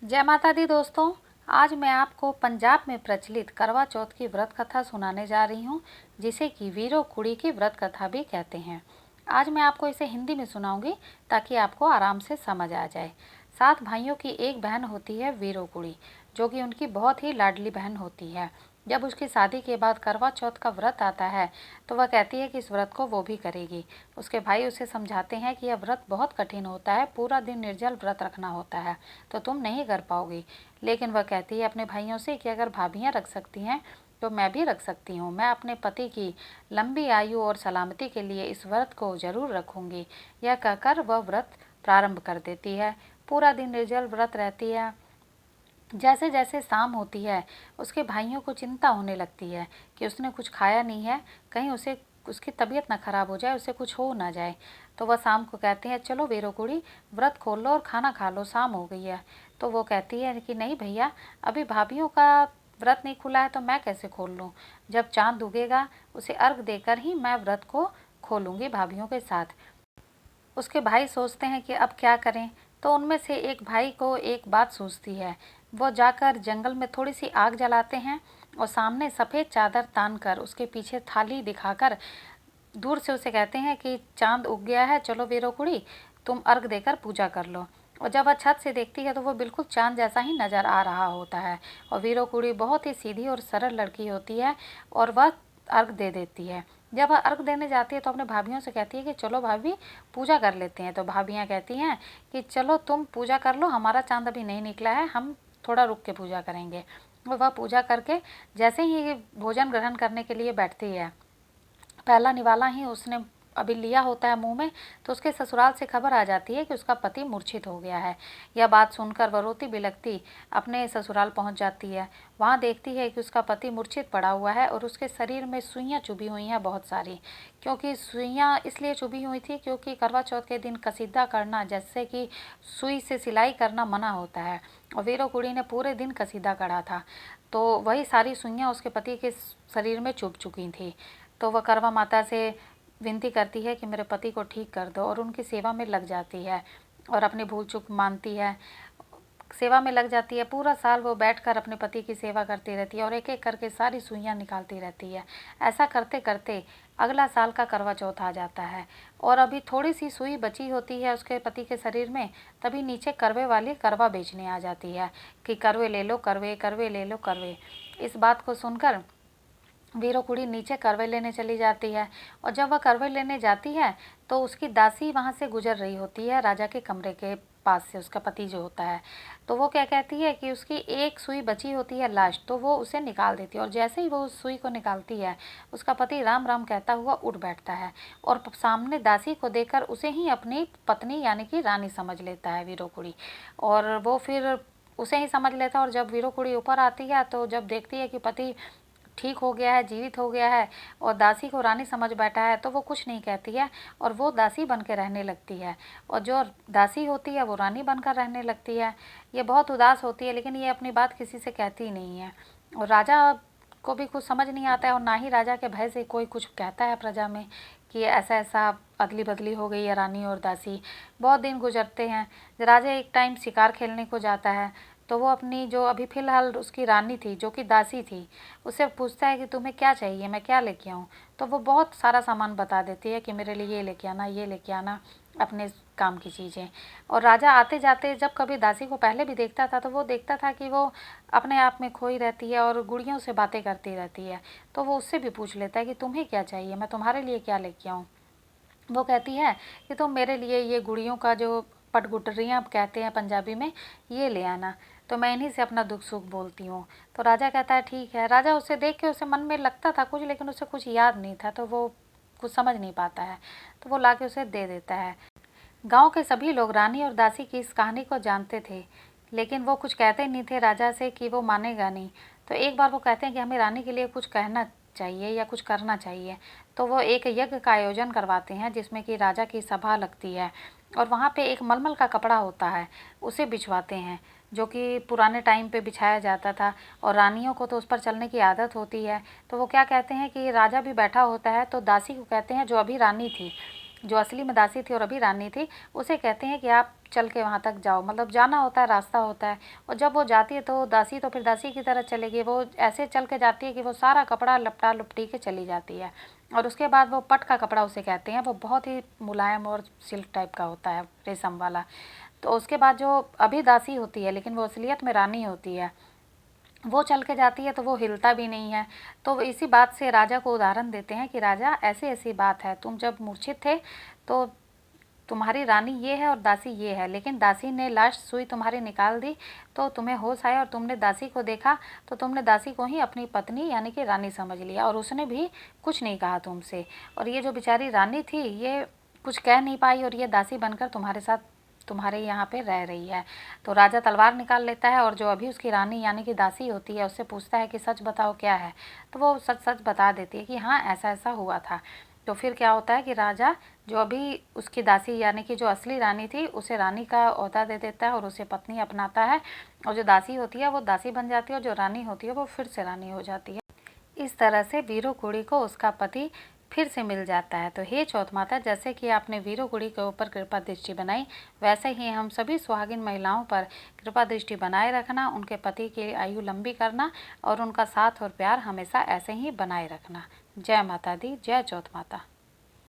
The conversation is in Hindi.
जय माता दी दोस्तों। आज मैं आपको पंजाब में प्रचलित करवा चौथ की व्रत कथा सुनाने जा रही हूँ, जिसे कि वीरो कुड़ी की व्रत कथा भी कहते हैं। आज मैं आपको इसे हिंदी में सुनाऊंगी ताकि आपको आराम से समझ आ जाए। 7 भाइयों की एक बहन होती है वीरो कुड़ी, जो कि उनकी बहुत ही लाडली बहन होती है। जब उसकी शादी के बाद करवा चौथ का व्रत आता है तो वह कहती है कि इस व्रत को वो भी करेगी। उसके भाई उसे समझाते हैं कि यह व्रत बहुत कठिन होता है, पूरा दिन निर्जल व्रत रखना होता है, तो तुम नहीं कर पाओगी। लेकिन वह कहती है अपने भाइयों से कि अगर भाभियाँ रख सकती हैं तो मैं भी रख सकती हूँ। मैं अपने पति की लंबी आयु और सलामती के लिए इस व्रत को जरूर रखूँगी। यह कहकर वह व्रत प्रारंभ कर देती है। पूरा दिन निर्जल व्रत रहती है। जैसे जैसे शाम होती है उसके भाइयों को चिंता होने लगती है कि उसने कुछ खाया नहीं है, कहीं उसे उसकी तबीयत ना खराब हो जाए, उसे कुछ हो ना जाए। तो वह शाम को कहते हैं चलो वीरो कुड़ी, व्रत खोल लो और खाना खा लो, शाम हो गई है। तो वो कहती है कि नहीं भैया, अभी भाभीियों का व्रत नहीं खुला है तो मैं कैसे खोल लूँ। जब चांद उगेगा उसे अर्घ देकर ही मैं व्रत को खोलूँगी भाभीियों के साथ। उसके भाई सोचते हैं कि अब क्या करें। तो उनमें से एक भाई को एक बात सूझती है। वो जाकर जंगल में थोड़ी सी आग जलाते हैं और सामने सफ़ेद चादर तान कर उसके पीछे थाली दिखाकर दूर से उसे कहते हैं कि चांद उग गया है, चलो वीरो कुड़ी तुम अर्घ देकर पूजा कर लो। और जब वह छत से देखती है तो वो बिल्कुल चांद जैसा ही नज़र आ रहा होता है। और वीरो कुड़ी बहुत ही सीधी और सरल लड़की होती है और वह अर्घ दे देती है। जब वह अर्घ देने जाती है तो अपने भाभीियों से कहती है कि चलो भाभी पूजा कर लेते हैं। तो भाभियाँ कहती हैं कि चलो तुम पूजा कर लो, हमारा चांद अभी नहीं निकला है, हम थोड़ा रुक के पूजा करेंगे। वह पूजा करके जैसे ही भोजन ग्रहण करने के लिए बैठती है, पहला निवाला ही उसने अभी लिया होता है मुंह में, तो उसके ससुराल से खबर आ जाती है कि उसका पति मूर्छित हो गया है। यह बात सुनकर वह रोती बिलखती अपने ससुराल पहुंच जाती है। वहां देखती है कि उसका पति मूर्छित पड़ा हुआ है और उसके शरीर में सुइयां चुभी हुई हैं बहुत सारी। क्योंकि सुइयां इसलिए चुभी हुई थी क्योंकि करवा चौथ के दिन कसीदा करना, जैसे कि सुई से सिलाई करना, मना होता है। और वीरो कुड़ी ने पूरे दिन कसीदा करा था, तो वही सारी सुइयां उसके पति के शरीर में चुभ चुकी थी। तो वह करवा माता से विनती करती है कि मेरे पति को ठीक कर दो और उनकी सेवा में लग जाती है और अपनी भूल चूक मानती है, सेवा में लग जाती है। पूरा साल वो बैठकर अपने पति की सेवा करती रहती है और एक एक करके सारी सुइयां निकालती रहती है। ऐसा करते करते अगला साल का करवा चौथ आ जाता है और अभी थोड़ी सी सुई बची होती है उसके पति के शरीर में। तभी नीचे करवे वाली करवा बेचने आ जाती है कि करवे ले लो, करवे करवे ले लो करवे। इस बात को सुनकर वीरो कुड़ी नीचे करवे लेने चली जाती है। और जब वह करवे लेने जाती है तो उसकी दासी वहाँ से गुजर रही होती है राजा के कमरे के पास से, उसका पति जो होता है। तो वो क्या कहती है कि उसकी एक सुई बची होती है लास्ट, तो वो उसे निकाल देती है। और जैसे ही वो उस सुई को निकालती है उसका पति राम राम कहता हुआ उठ बैठता है और सामने दासी को देखकर उसे ही अपनी पत्नी यानी कि रानी समझ लेता है वीरो कुड़ी। और वो फिर उसे ही समझ लेता है। और जब वीरो कुड़ी ऊपर आती है तो जब देखती है कि पति ठीक हो गया है, जीवित हो गया है और दासी को रानी समझ बैठा है, तो वो कुछ नहीं कहती है और वो दासी बन के रहने लगती है। और जो दासी होती है वो रानी बनकर रहने लगती है। ये बहुत उदास होती है लेकिन ये अपनी बात किसी से कहती नहीं है। और राजा को भी कुछ समझ नहीं आता है और ना ही राजा के भय से कोई कुछ कहता है प्रजा में कि ऐसा ऐसा अदली बदली हो गई है रानी और दासी। बहुत दिन गुजरते हैं। राजा एक टाइम शिकार खेलने को जाता है तो वो अपनी जो अभी फ़िलहाल उसकी रानी थी जो कि दासी थी, उससे पूछता है कि तुम्हें क्या चाहिए, मैं क्या लेके आऊँ। तो वो बहुत सारा सामान बता देती है कि मेरे लिए ये लेके आना, ये लेके आना, अपने काम की चीज़ें। और राजा आते जाते जब कभी दासी को पहले भी देखता था तो वो देखता था कि वो अपने आप में खोई रहती है और गुड़ियों से बातें करती रहती है। तो वो उससे भी पूछ लेता है कि तुम्हें क्या चाहिए, मैं तुम्हारे लिए क्या लेके आऊँ। वो कहती है कि तुम मेरे लिए ये गुड़ियों का जो पटगुटरियाँ कहते हैं पंजाबी में, ये ले आना, तो मैं इन्हीं से अपना दुख सुख बोलती हूँ। तो राजा कहता है ठीक है। राजा उसे देख के उसे मन में लगता था कुछ, लेकिन उसे कुछ याद नहीं था तो वो कुछ समझ नहीं पाता है, तो वो ला के उसे दे देता है। गांव के सभी लोग रानी और दासी की इस कहानी को जानते थे, लेकिन वो कुछ कहते नहीं थे राजा से कि वो मानेगा नहीं। तो एक बार वो कहते हैं कि हमें रानी के लिए कुछ कहना चाहिए या कुछ करना चाहिए। तो वो एक यज्ञ का आयोजन करवाते हैं जिसमें कि राजा की सभा लगती है और वहाँ पे एक मलमल का कपड़ा होता है, उसे बिछवाते हैं, जो कि पुराने टाइम पे बिछाया जाता था और रानियों को तो उस पर चलने की आदत होती है। तो वो क्या कहते हैं कि राजा भी बैठा होता है तो दासी को कहते हैं, जो अभी रानी थी, जो असली में दासी थी और अभी रानी थी, उसे कहते हैं कि आप चल के वहाँ तक जाओ, मतलब जाना होता है, रास्ता होता है। और जब वो जाती है तो दासी तो फिर दासी की तरह चलेगी, वो ऐसे चल के जाती है कि वो सारा कपड़ा लपटा लुपटी के चली जाती है। और उसके बाद वो पट का कपड़ा उसे कहते हैं, वो बहुत ही मुलायम और सिल्क टाइप का होता है, रेशम वाला। तो उसके बाद जो अभी दासी होती है लेकिन वो असलियत में रानी होती है, वो चल के जाती है तो वो हिलता भी नहीं है। तो इसी बात से राजा को उदाहरण देते हैं कि राजा ऐसी ऐसी बात है, तुम जब मूर्छित थे तो तुम्हारी रानी ये है और दासी ये है, लेकिन दासी ने लास्ट सुई तुम्हारी निकाल दी तो तुम्हें होश आया और तुमने दासी को देखा तो तुमने दासी को ही अपनी पत्नी यानी कि रानी समझ लिया और उसने भी कुछ नहीं कहा तुमसे। और ये जो बेचारी रानी थी ये कुछ कह नहीं पाई और ये दासी बनकर तुम्हारे साथ तुम्हारे यहाँ पे रह रही है। तो राजा तलवार निकाल लेता है और जो अभी उसकी रानी यानी कि दासी होती है उससे पूछता है कि सच बताओ क्या है। तो वो सच सच बता देती है कि हाँ ऐसा ऐसा हुआ था। तो फिर क्या होता है कि राजा जो अभी उसकी दासी यानी कि जो असली रानी थी उसे रानी का ओहदा दे देता है और उसे पत्नी अपनाता है। और जो दासी होती है वो दासी बन जाती है और जो रानी होती है वो फिर से रानी हो जाती है। इस तरह से वीरू कुड़ी को उसका पति फिर से मिल जाता है। तो हे चौथ माता, जैसे कि आपने वीरू कुड़ी के ऊपर कृपा दृष्टि बनाई, वैसे ही हम सभी सुहागिन महिलाओं पर कृपा दृष्टि बनाए रखना, उनके पति की आयु लंबी करना और उनका साथ और प्यार हमेशा ऐसे ही बनाए रखना। जय माता दी, जय चौथ माता।